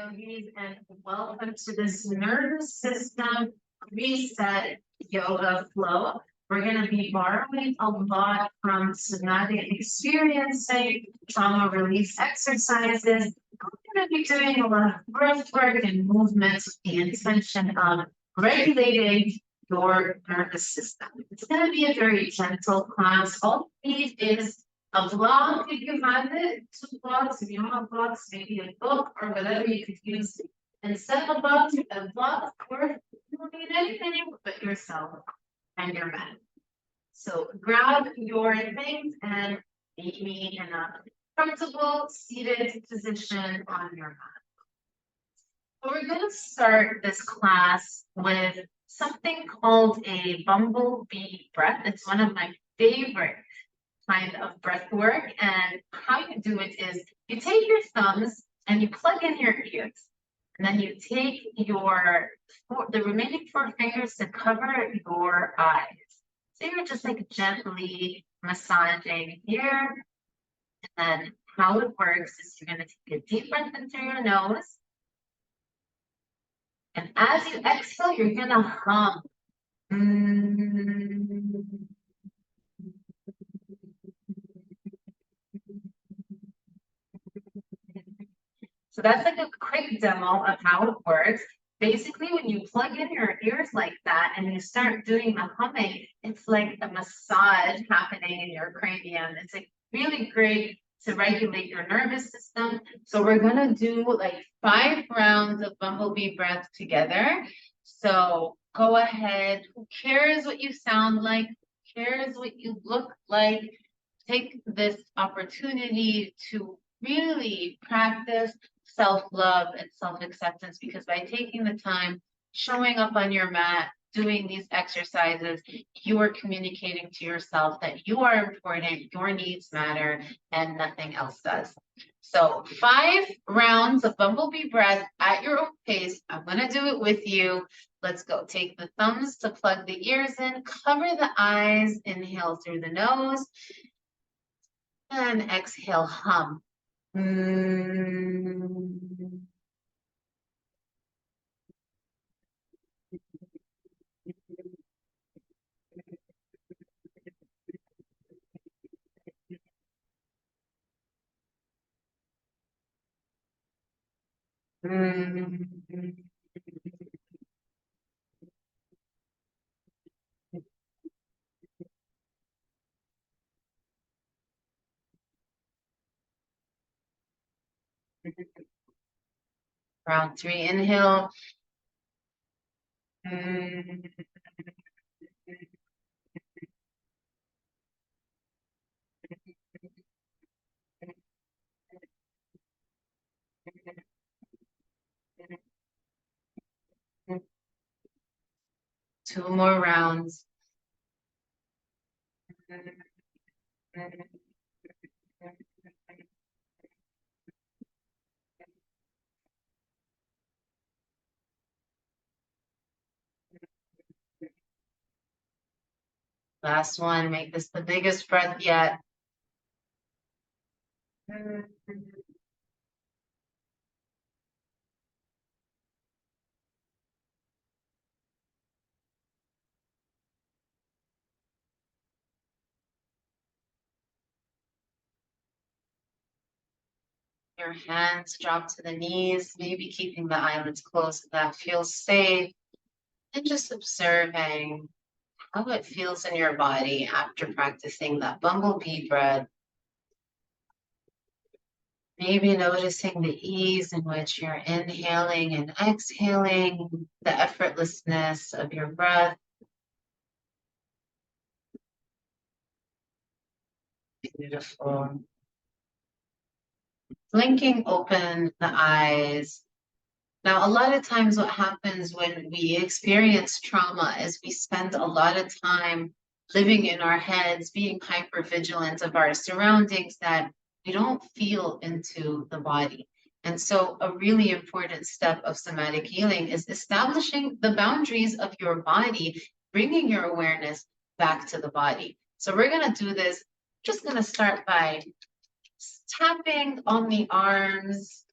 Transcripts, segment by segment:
yogis, and welcome to this nervous system reset yoga flow. We're going to be borrowing a lot from somatic experiencing, trauma release exercises. We're going to be doing a lot of breath work and movement with the intention of regulating your nervous system. It's going to be a very gentle class. All we need is a blog if you have it, 2 blogs if you don't have blogs, maybe a book or whatever you could use. Instead of a blog, or you don't need anything but yourself and your mat. So grab your things and meet me in a comfortable seated position on your mat. So we're going to start this class with something called a bumblebee breath. It's one of my favorite kind of breath work, and how you do it is you take your thumbs and you plug in your ears, and then you take the remaining 4 fingers to cover your eyes. So you're just like gently massaging here, and then how it works is you're going to take a deep breath in through your nose, and as you exhale, you're going to hum. So that's like a quick demo of how it works. Basically, when you plug in your ears like that and you start doing the humming, it's like a massage happening in your cranium. It's like really great to regulate your nervous system. So we're gonna do like 5 rounds of bumblebee breath together. So go ahead. Who cares what you sound like? Who cares what you look like? Take this opportunity to really practice self-love and self-acceptance, because by taking the time, showing up on your mat, doing these exercises, you are communicating to yourself that you are important, your needs matter, and nothing else does. So 5 rounds of bumblebee breath at your own pace. I'm going to do it with you. Let's go. Take the thumbs to plug the ears in, cover the eyes, inhale through the nose, and exhale, hum. Round 3, inhale. Two more rounds. Last one, make this the biggest breath yet. Your hands drop to the knees, maybe keeping the eyelids closed if that feels safe, and just observing how it feels in your body after practicing that bumblebee breath. Maybe noticing the ease in which you're inhaling and exhaling, the effortlessness of your breath. Beautiful. Blinking open the eyes. Now, a lot of times what happens when we experience trauma is we spend a lot of time living in our heads, being hypervigilant of our surroundings, that we don't feel into the body. And so a really important step of somatic healing is establishing the boundaries of your body, bringing your awareness back to the body. So we're going to do this. Just going to start by tapping on the arms,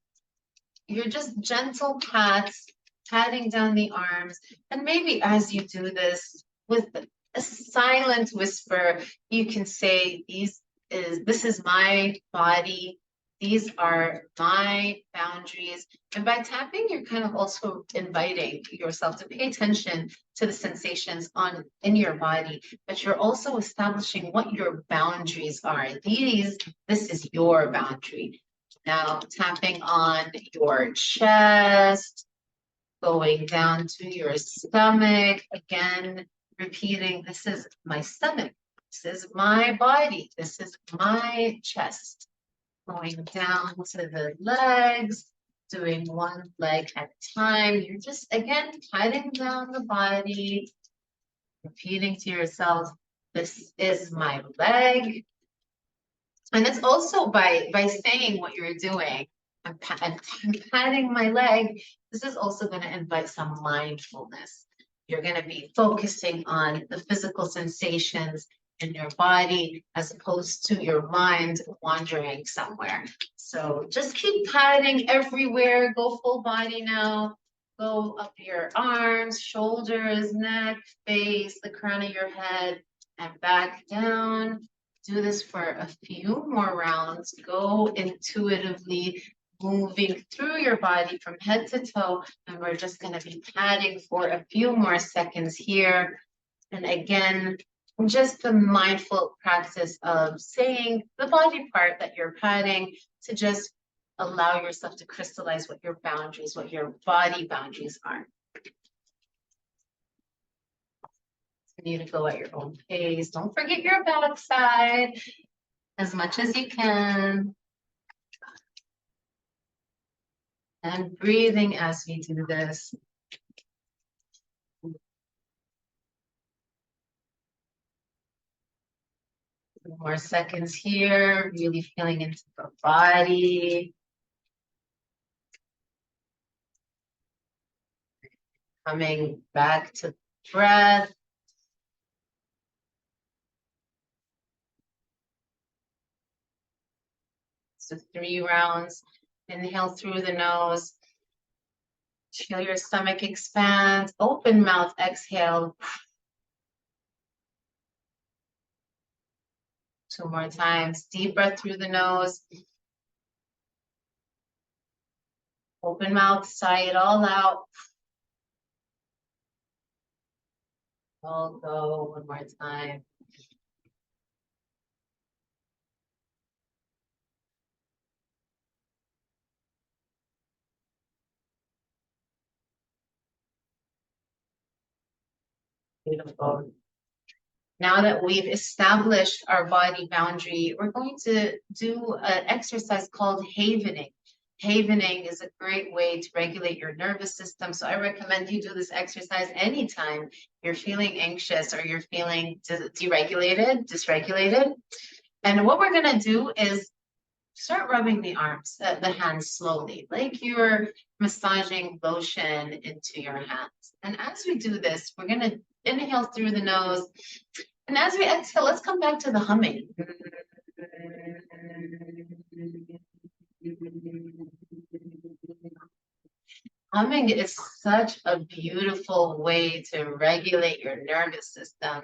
you're just gentle pats, patting down the arms. And maybe as you do this with a silent whisper, you can say, this is my body. These are my boundaries. And by tapping, you're kind of also inviting yourself to pay attention to the sensations in your body, but you're also establishing what your boundaries are. This is your boundary. Now tapping on your chest, going down to your stomach, again, repeating, this is my stomach, this is my body, this is my chest. Going down to the legs, doing one leg at a time. You're just, again, patting down the body, repeating to yourself, this is my leg. And it's also by saying what you're doing, I'm patting my leg, this is also going to invite some mindfulness. You're going to be focusing on the physical sensations in your body as opposed to your mind wandering somewhere. So just keep patting everywhere. Go full body now. Go up your arms, shoulders, neck, face, the crown of your head, and back down. Do this for a few more rounds. Go intuitively moving through your body from head to toe. And we're just going to be patting for a few more seconds here. And again, just the mindful practice of saying the body part that you're patting to just allow yourself to crystallize what your boundaries, what your body boundaries are. Continue to go at your own pace. Don't forget your backside as much as you can. And breathing as we do this. More seconds here, really feeling into the body. Coming back to breath. So 3 rounds. Inhale through the nose. Feel your stomach expand. Open mouth, exhale. 2 more times. Deep breath through the nose. Open mouth, sigh it all out. All go. 1 more time. Beautiful. Now that we've established our body boundary, we're going to do an exercise called havening. Havening is a great way to regulate your nervous system. So I recommend you do this exercise anytime you're feeling anxious or you're feeling deregulated, dysregulated. And what we're going to do is start rubbing the arms, the hands slowly, like you're massaging lotion into your hands. And as we do this, we're going to inhale through the nose. And as we exhale, let's come back to the humming. Humming is such a beautiful way to regulate your nervous system.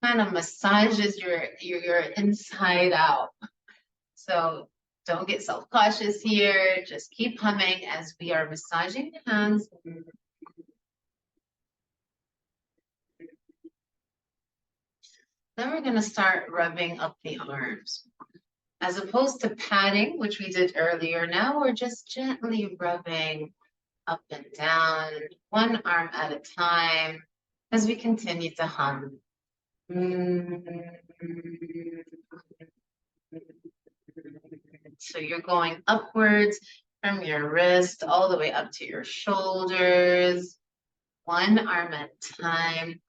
Kind of massages your inside out. So don't get self-cautious here. Just keep humming as we are massaging the hands. Then we're going to start rubbing up the arms. As opposed to patting, which we did earlier, now we're just gently rubbing up and down, one arm at a time, as we continue to hum. So you're going upwards from your wrist all the way up to your shoulders, one arm at a time,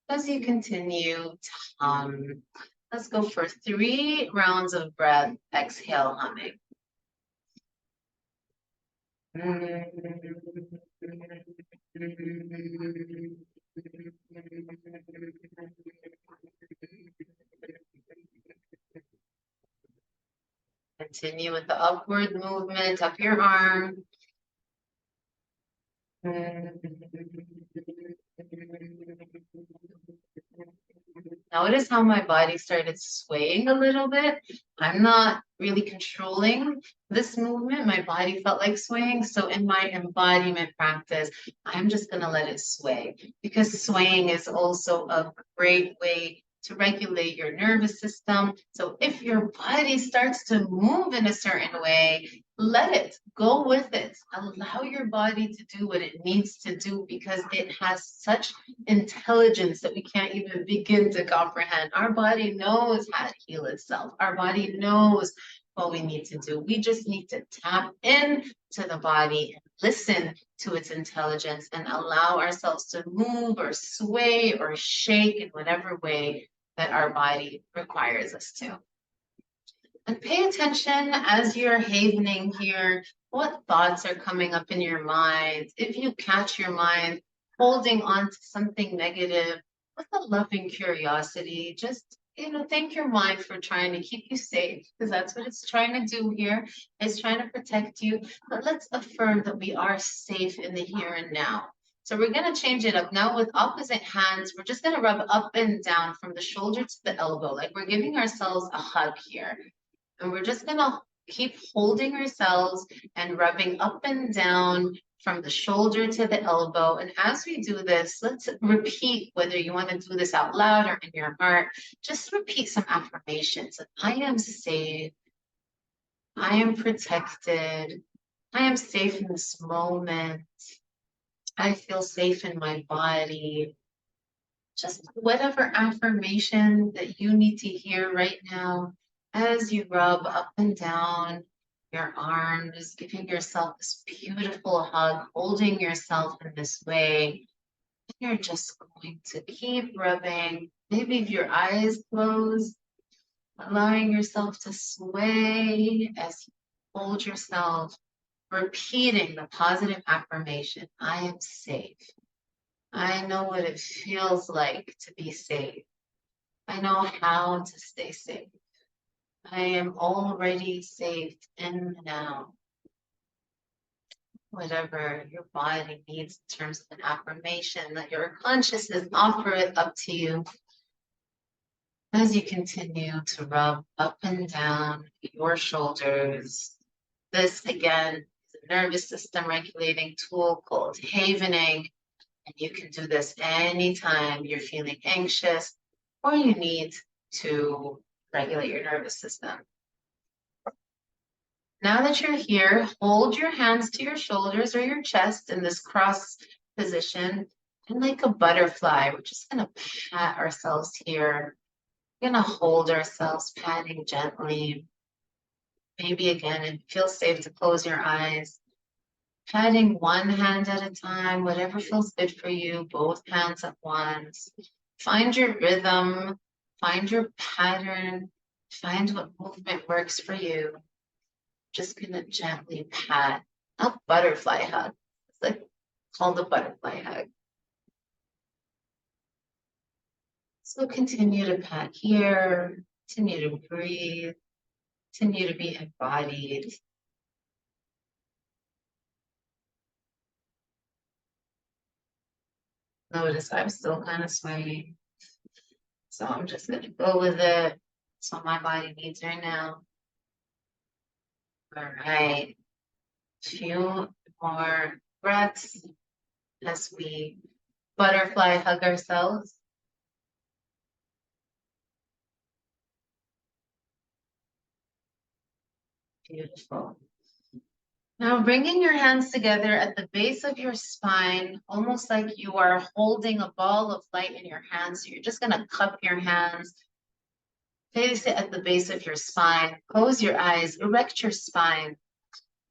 as you continue to hum. Let's go for 3 rounds of breath. Exhale, humming. Continue with the upward movement up your arm. Notice how my body started swaying a little bit. I'm not really controlling this movement. My body felt like swaying. So in my embodiment practice, I'm just going to let it sway, because swaying is also a great way to regulate your nervous system. So if your body starts to move in a certain way, let it go with it. Allow your body to do what it needs to do, because it has such intelligence that we can't even begin to comprehend. Our body knows how to heal itself. Our body knows what we need to do. We just need to tap in to the body and listen to its intelligence and allow ourselves to move or sway or shake in whatever way that our body requires us to. And pay attention as you're havening here, what thoughts are coming up in your mind. If you catch your mind holding on to something negative, with a loving curiosity, just thank your mind for trying to keep you safe, because that's what it's trying to do here. It's trying to protect you. But let's affirm that we are safe in the here and now. So we're going to change it up now with opposite hands. We're just going to rub up and down from the shoulder to the elbow, like we're giving ourselves a hug here. And we're just going to keep holding ourselves and rubbing up and down from the shoulder to the elbow. And as we do this, let's repeat, whether you want to do this out loud or in your heart, just repeat some affirmations. I am safe. I am protected. I am safe in this moment. I feel safe in my body. Just whatever affirmation that you need to hear right now, as you rub up and down your arms, giving yourself this beautiful hug, holding yourself in this way. You're just going to keep rubbing, maybe if your eyes close, allowing yourself to sway as you hold yourself, repeating the positive affirmation, I am safe. I know what it feels like to be safe. I know how to stay safe. I am already safe in the now. Whatever your body needs in terms of an affirmation, that your consciousness offer it up to you as you continue to rub up and down your shoulders. This again is a nervous system regulating tool called havening. And you can do this anytime you're feeling anxious or you need to regulate your nervous system. Now that you're here, hold your hands to your shoulders or your chest in this cross position. And like a butterfly, we're just going to pat ourselves here. We're going to hold ourselves, patting gently. Maybe again, it feels safe to close your eyes. Patting one hand at a time, whatever feels good for you, both hands at once. Find your rhythm, find your pattern, find what movement works for you. Just gonna gently pat, a butterfly hug. It's like called a butterfly hug. So continue to pat here, continue to breathe, continue to be embodied. Notice I'm still kind of swaying. So I'm just gonna go with it. That's what my body needs right now. All right. Few more breaths as we butterfly hug ourselves. Beautiful. Now bringing your hands together at the base of your spine, almost like you are holding a ball of light in your hands. So you're just gonna cup your hands, place it at the base of your spine, close your eyes, erect your spine,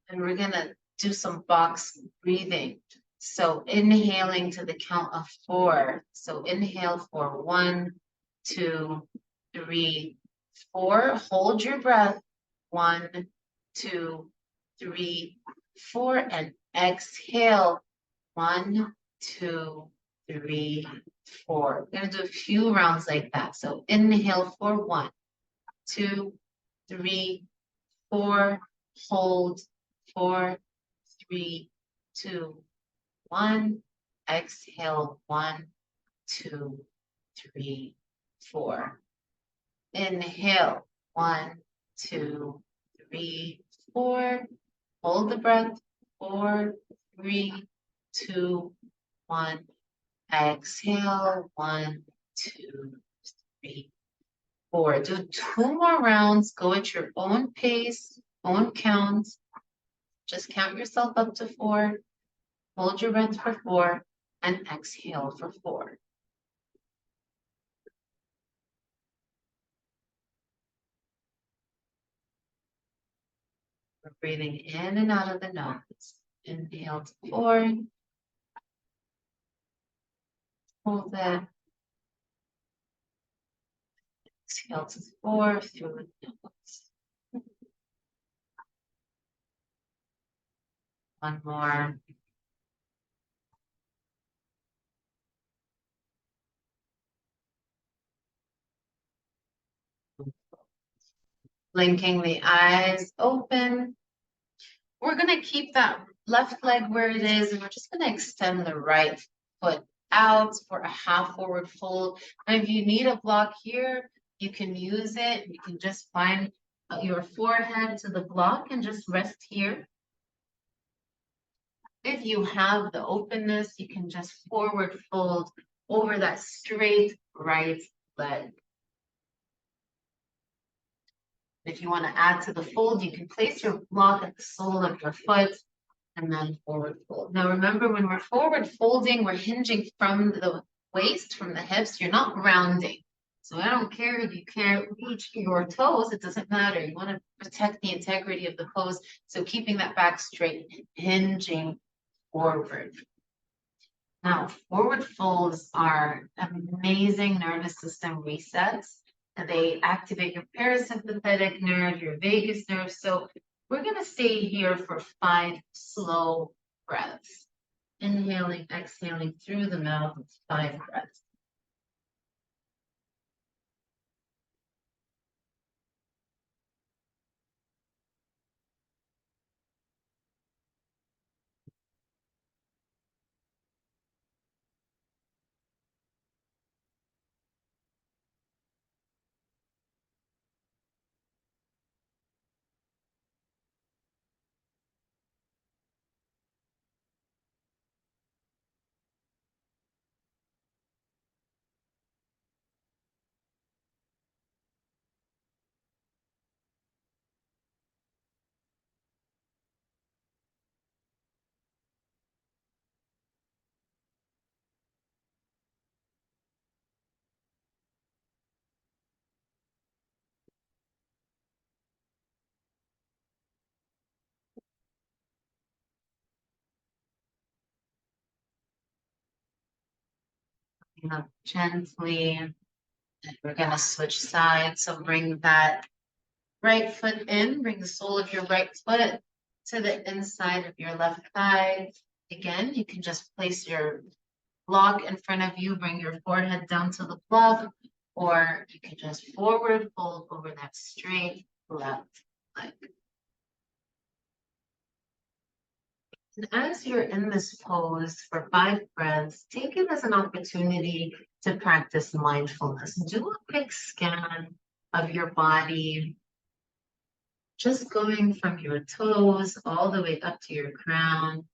and we're gonna do some box breathing. So inhaling to the count of 4. So inhale for 1, 2, 3, 4. Hold your breath. 1, 2, 3, 4, and exhale. 1, 2, 3, 4. We're gonna do a few rounds like that. So inhale for 1, 2, 3, 4. Hold. 4, 3, 2, 1. Exhale, 1, 2, 3, 4. Inhale, 1, 2, 3, 4. Hold the breath, 4, 3, 2, 1. Exhale, 1, 2, 3, 4. Do 2 more rounds. Go at your own pace, own count. Just count yourself up to 4. Hold your breath for 4 and exhale for 4. We're breathing in and out of the nose. Inhale to 4. Hold it. Exhale to 4 through the nose. One more. Blinking the eyes open. We're going to keep that left leg where it is, and we're just going to extend the right foot out for a half forward fold. And if you need a block here, you can use it. You can just find your forehead to the block and just rest here. If you have the openness, you can just forward fold over that straight right leg. If you want to add to the fold, you can place your block at the sole of your foot and then forward fold. Now remember, when we're forward folding, we're hinging from the waist, from the hips. You're not rounding. So I don't care if you can't reach your toes, it doesn't matter. You want to protect the integrity of the pose. So keeping that back straight, hinging forward. Now, forward folds are amazing nervous system resets. And they activate your parasympathetic nerve, your vagus nerve. So we're going to stay here for 5 slow breaths. Inhaling, exhaling through the mouth, 5 breaths. Up gently. And we're going to switch sides. So bring that right foot in. Bring the sole of your right foot to the inside of your left thigh. Again, you can just place your block in front of you, bring your forehead down to the block, or you can just forward fold over that straight left leg. And as you're in this pose for 5 breaths, take it as an opportunity to practice mindfulness. Do a quick scan of your body, just going from your toes all the way up to your crown.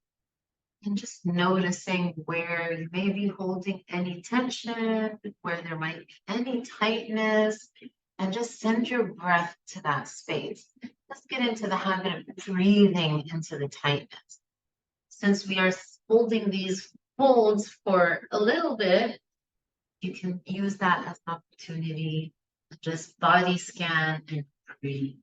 And just noticing where you may be holding any tension, where there might be any tightness, and just send your breath to that space. Let's get into the habit of breathing into the tightness. Since we are holding these folds for a little bit, you can use that as an opportunity to just body scan and breathe.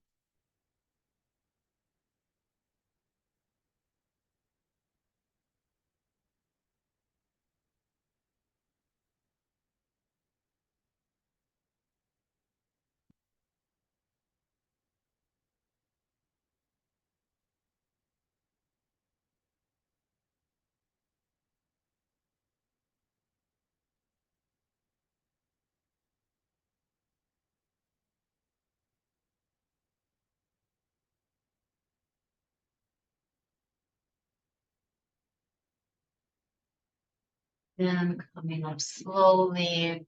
Then coming up slowly.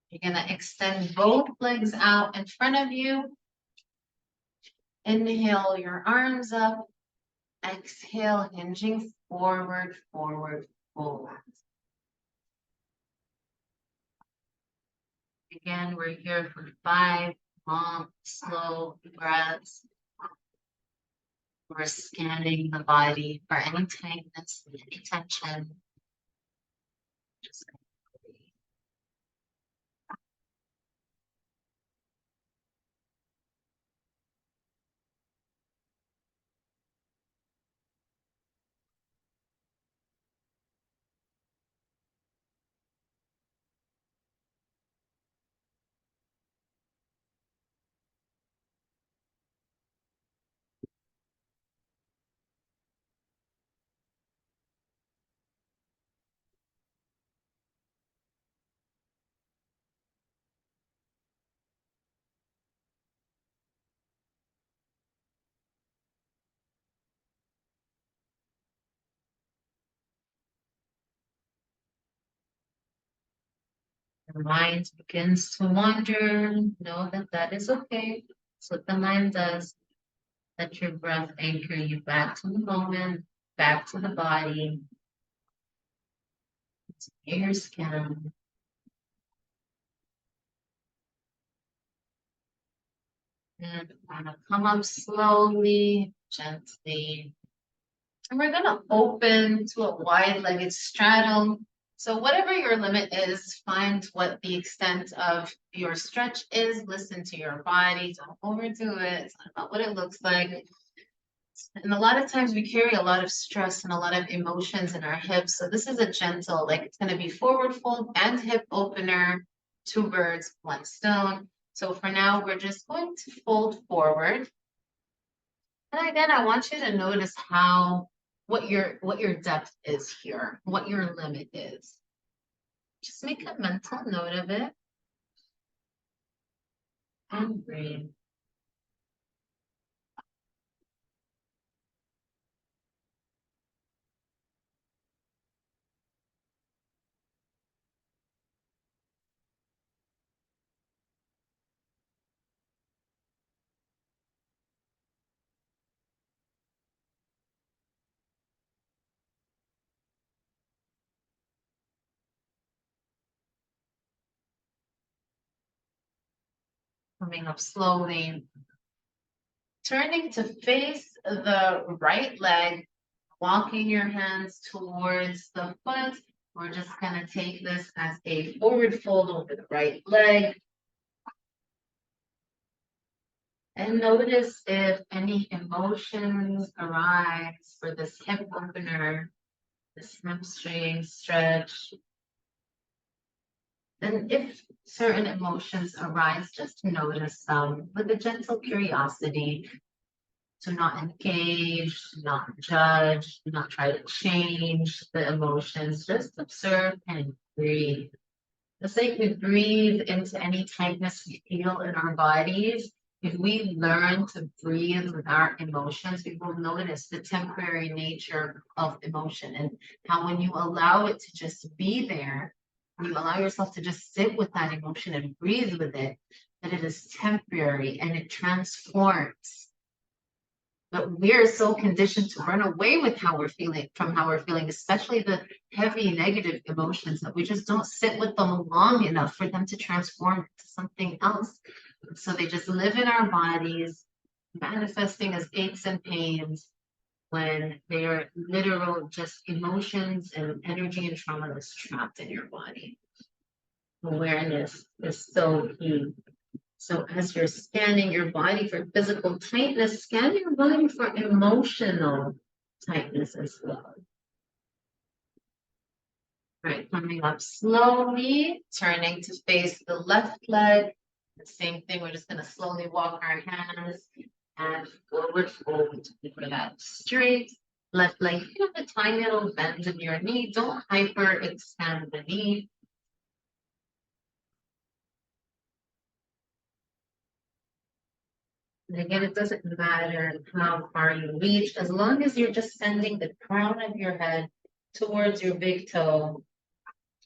You're gonna extend both legs out in front of you. Inhale your arms up. Exhale, hinging forward, forward, forward. Again, we're here for 5 long, slow breaths. We're scanning the body for any tightness, any tension. Just your mind begins to wander. Know that that is okay. That's what the mind does. Let your breath anchor you back to the moment, back to the body, to your skin. And we're gonna come up slowly, gently. And we're gonna open to a wide-legged straddle. So whatever your limit is, find what the extent of your stretch is. Listen to your body. Don't overdo it. It's not about what it looks like. And a lot of times we carry a lot of stress and a lot of emotions in our hips. So this is a gentle, like it's going to be forward fold and hip opener, 2 birds, 1 stone. So for now, we're just going to fold forward. And again, I want you to notice what your depth is here, what your limit is. Just make a mental note of it and breathe. Coming up slowly, turning to face the right leg, walking your hands towards the foot. We're just going to take this as a forward fold over the right leg. And notice if any emotions arise for this hip opener, this hamstring stretch. And if certain emotions arise, just notice them with a gentle curiosity. To not engage, not judge, not try to change the emotions, just observe and breathe. Just like we breathe into any tightness we feel in our bodies, if we learn to breathe with our emotions, we will notice the temporary nature of emotion and how when you allow it to just be there, when you allow yourself to just sit with that emotion and breathe with it, that it is temporary and it transforms. But we're so conditioned to run away with how we're feeling, from how we're feeling, especially the heavy negative emotions, that we just don't sit with them long enough for them to transform to something else. So they just live in our bodies, manifesting as aches and pains when they are literal just emotions and energy and trauma that's trapped in your body. Awareness is so key. So as you're scanning your body for physical tightness, scan your body for emotional tightness as well. Right, coming up slowly, turning to face the left leg. The same thing, we're just going to slowly walk our hands and forward fold for that straight. Left leg, you have a tiny little bend in your knee. Don't hyperextend the knee. And again, it doesn't matter how far you reach, as long as you're just sending the crown of your head towards your big toe.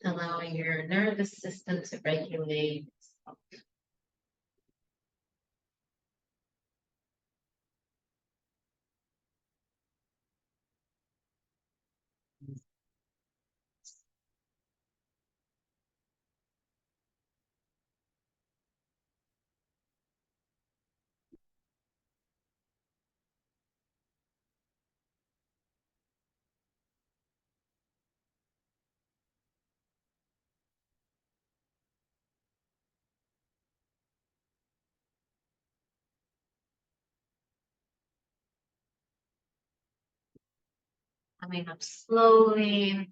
allowing your nervous system to regulate. Coming up slowly.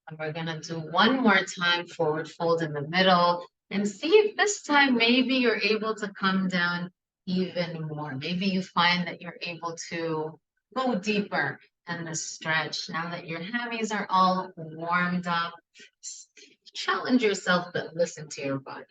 And we're gonna do one more time, forward fold in the middle, and see if this time maybe you're able to come down even more. Maybe you find that you're able to go deeper in the stretch. Now that your hammies are all warmed up, challenge yourself, but listen to your body.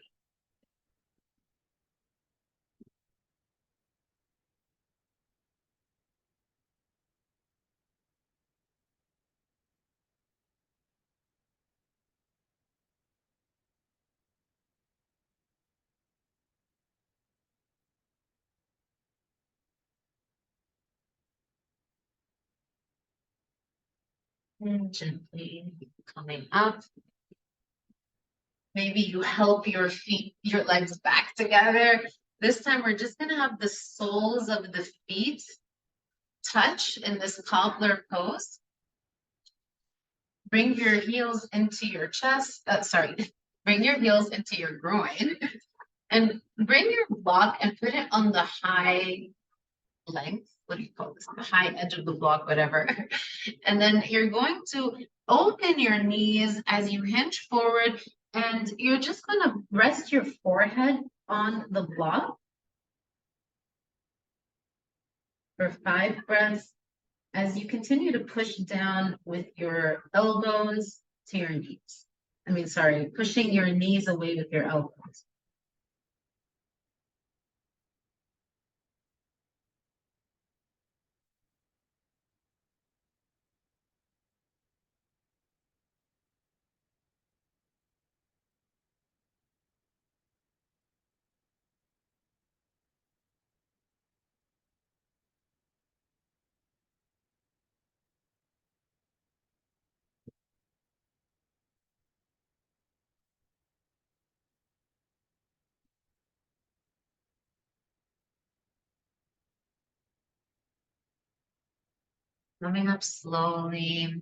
And gently coming up. Maybe you help your feet, your legs back together. This time we're just gonna have the soles of the feet touch in this cobbler pose. Bring your heels into your chest. Bring your heels into your groin and bring your block and put it on the high length. What do you call this? The high edge of the block, whatever. And then you're going to open your knees as you hinge forward, and you're just going to rest your forehead on the block for 5 breaths as you continue to push down with your elbows to your knees. Pushing your knees away with your elbows. Coming up slowly.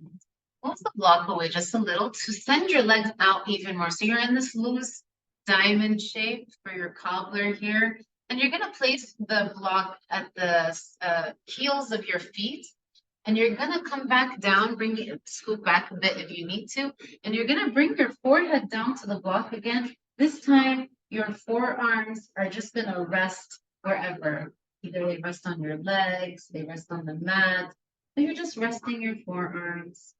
Move the block away just a little to send your legs out even more. So you're in this loose diamond shape for your cobbler here. And you're going to place the block at the heels of your feet. And you're going to come back down, scoot back a bit if you need to. And you're going to bring your forehead down to the block again. This time, your forearms are just going to rest wherever. Either they rest on your legs, they rest on the mat. So you're just resting your forearms.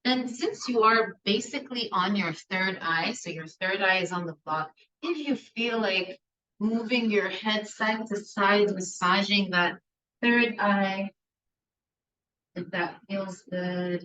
And since you are basically on your third eye, so your third eye is on the block, if you feel like moving your head side to side, massaging that third eye, if that feels good.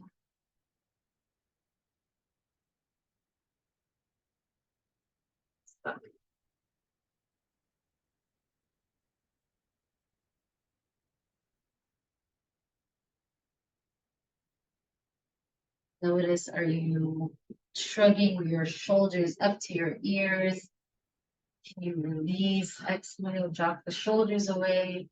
Notice, are you shrugging your shoulders up to your ears? Can you release? Exhale, drop the shoulders away.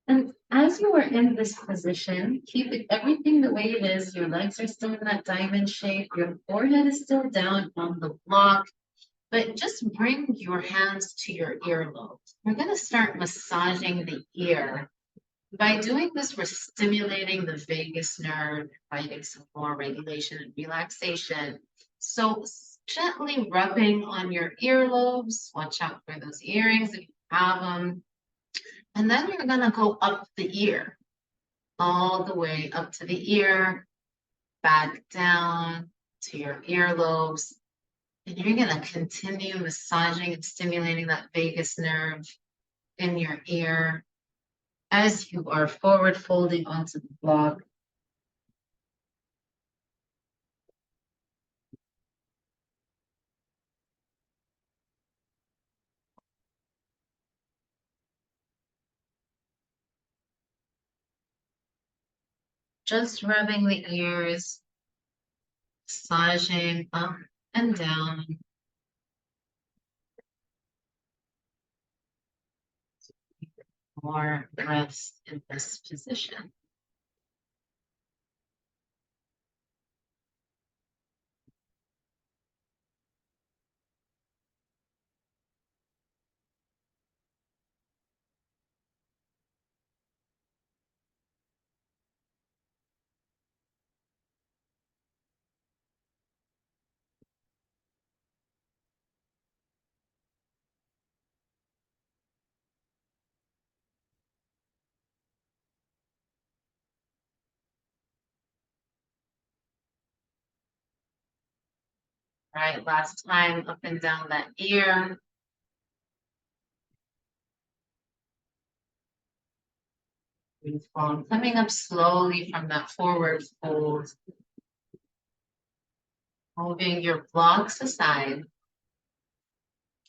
And As you are in this position, keep everything the way it is. Your legs are still in that diamond shape. Your forehead is still down on the block, but just bring your hands to your earlobe. We're going to start massaging the ear. By doing this, we're stimulating the vagus nerve, providing some more regulation and relaxation. So gently rubbing on your earlobes. Watch out for those earrings if you have them. And then you're going to go up the ear, all the way up to the ear, back down to your earlobes. And you're going to continue massaging and stimulating that vagus nerve in your ear as you are forward folding onto the block. Just rubbing the ears, massaging up and down. More breaths in this position. Right, last time up and down that ear. Beautiful. Coming up slowly from that forward fold. Moving your blocks aside.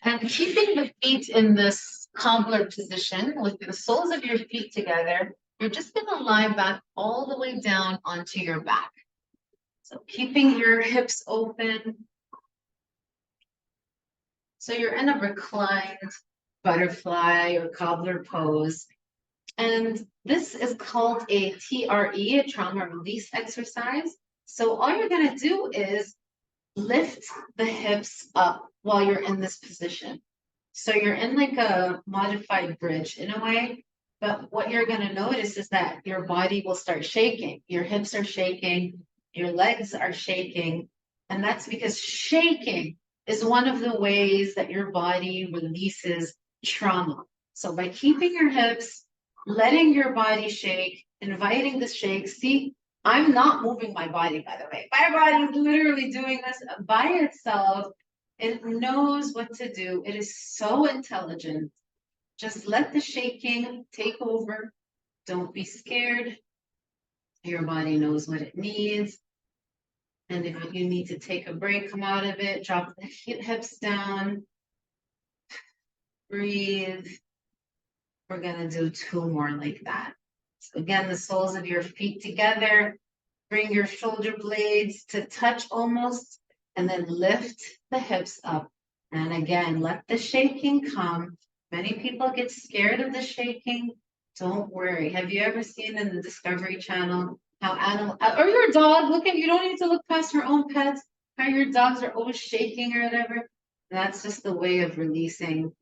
And keeping the feet in this cobbler position with the soles of your feet together, you're just going to lie back all the way down onto your back. So keeping your hips open. So you're in a reclined butterfly or cobbler pose. And this is called a TRE, a trauma release exercise. So all you're going to do is lift the hips up while you're in this position. So you're in like a modified bridge in a way, but what you're going to notice is that your body will start shaking. Your hips are shaking, your legs are shaking, and that's because shaking is one of the ways that your body releases trauma. So by keeping your hips, letting your body shake, inviting the shake. See, I'm not moving my body, by the way. My body is literally doing this by itself. It knows what to do. It is so intelligent. Just let the shaking take over. Don't be scared. Your body knows what it needs. And if you need to take a break, come out of it, drop the hips down, breathe. We're going to do 2 more like that. So again, the soles of your feet together. Bring your shoulder blades to touch almost, and then lift the hips up. And again, let the shaking come. Many people get scared of the shaking. Don't worry. Have you ever seen in the Discovery Channel how animal or your dog, look at, you don't need to look past your own pets, how your dogs are always shaking or whatever? That's just the way of releasing.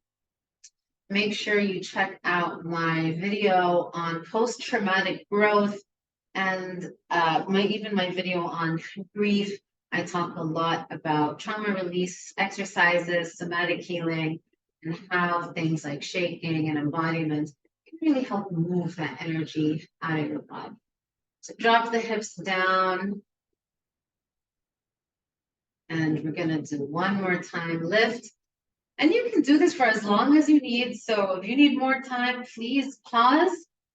Make sure you check out my video on post-traumatic growth and even my video on grief. I talk a lot about trauma release exercises, somatic healing, and how things like shaking and embodiment can really help move that energy out of your body. So drop the hips down. And we're going to do 1 more time, lift. And you can do this for as long as you need. So if you need more time, please pause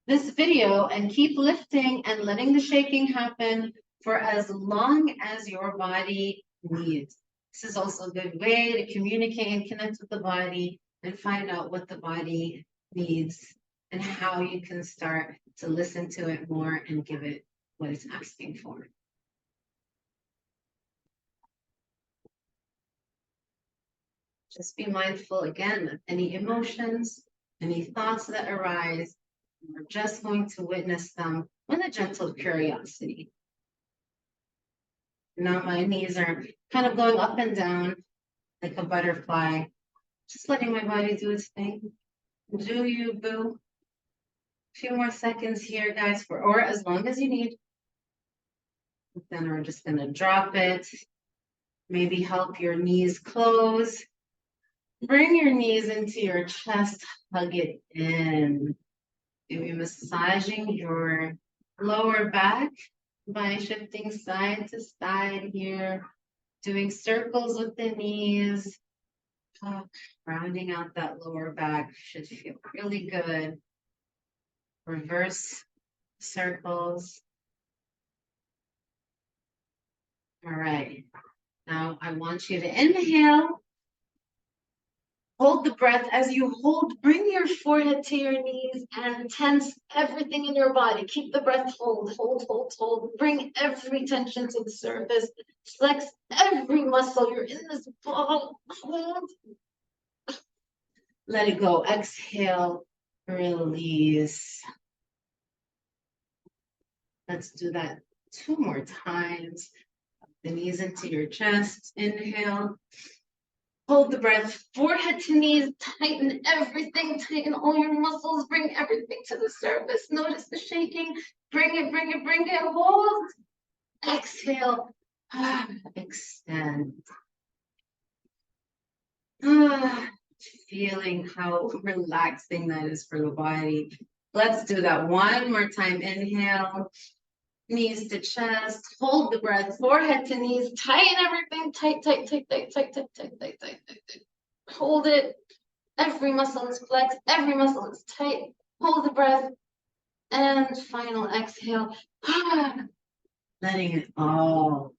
this video and keep lifting and letting the shaking happen for as long as your body needs. This is also a good way to communicate and connect with the body and find out what the body needs and how you can start to listen to it more and give it what it's asking for. Just be mindful again of any emotions, any thoughts that arise. We're just going to witness them with a gentle curiosity. Now my knees are kind of going up and down like a butterfly. Just letting my body do its thing. Do you, boo? A few more seconds here, guys, or as long as you need. Then we're just gonna drop it. Maybe help your knees close. Bring your knees into your chest, hug it in. Maybe massaging your lower back by shifting side to side here. Doing circles with the knees. Rounding out that lower back should feel really good. Reverse circles. All right. Now I want you to inhale. Hold the breath. As you hold, bring your forehead to your knees and tense everything in your body. Keep the breath, hold, hold, hold, hold. Bring every tension to the surface. Flex every muscle. You're in this ball. Hold. Let it go. Exhale, release. Let's do that 2 more times. The knees into your chest. Inhale. Hold the breath, forehead to knees, tighten everything, tighten all your muscles, bring everything to the surface. Notice the shaking, bring it, bring it, bring it, hold. Exhale, extend. Feeling how relaxing that is for the body. Let's do that 1 more time. Inhale. Knees to chest, hold the breath, forehead to knees, tighten everything, tight, tight, tight, tight, tight, tight, tight, tight, tight, tight. Hold it. Every muscle is flexed, every muscle is tight. Hold the breath. And final exhale. Letting it all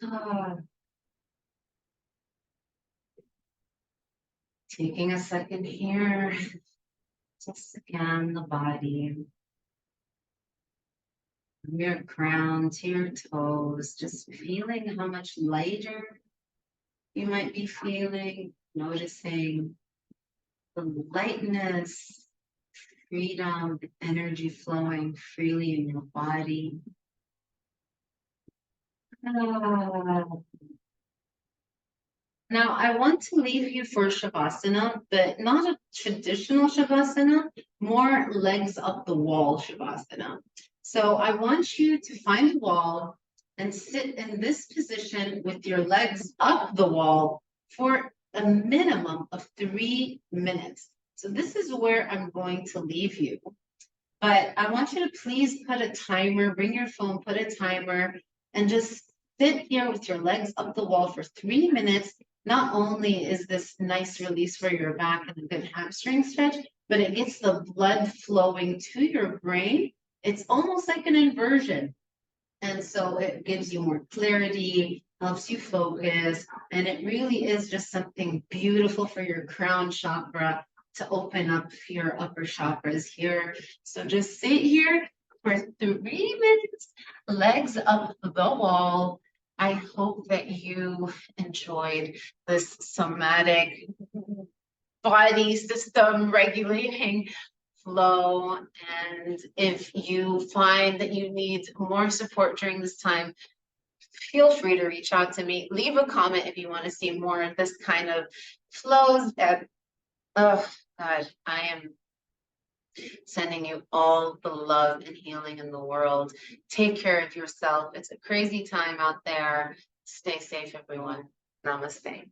go. Taking a second here to scan the body. From your crown to your toes, just feeling how much lighter you might be feeling, noticing the lightness, freedom, energy flowing freely in your body. Now, I want to leave you for Shavasana, but not a traditional Shavasana, more legs up the wall Shavasana. So I want you to find a wall and sit in this position with your legs up the wall for a minimum of 3 minutes. So this is where I'm going to leave you. But I want you to please put a timer, bring your phone, put a timer, and just sit here with your legs up the wall for 3 minutes. Not only is this nice release for your back and a good hamstring stretch, but it gets the blood flowing to your brain. It's almost like an inversion. And so it gives you more clarity, helps you focus, and it really is just something beautiful for your crown chakra to open up your upper chakras here. So just sit here for 3 minutes, legs up the wall. I hope that you enjoyed this somatic body system regulating flow. And if you find that you need more support during this time, feel free to reach out to me. Leave a comment if you want to see more of this kind of flows. That, oh God, I am sending you all the love and healing in the world. Take care of yourself. It's a crazy time out there. Stay safe, everyone. Namaste.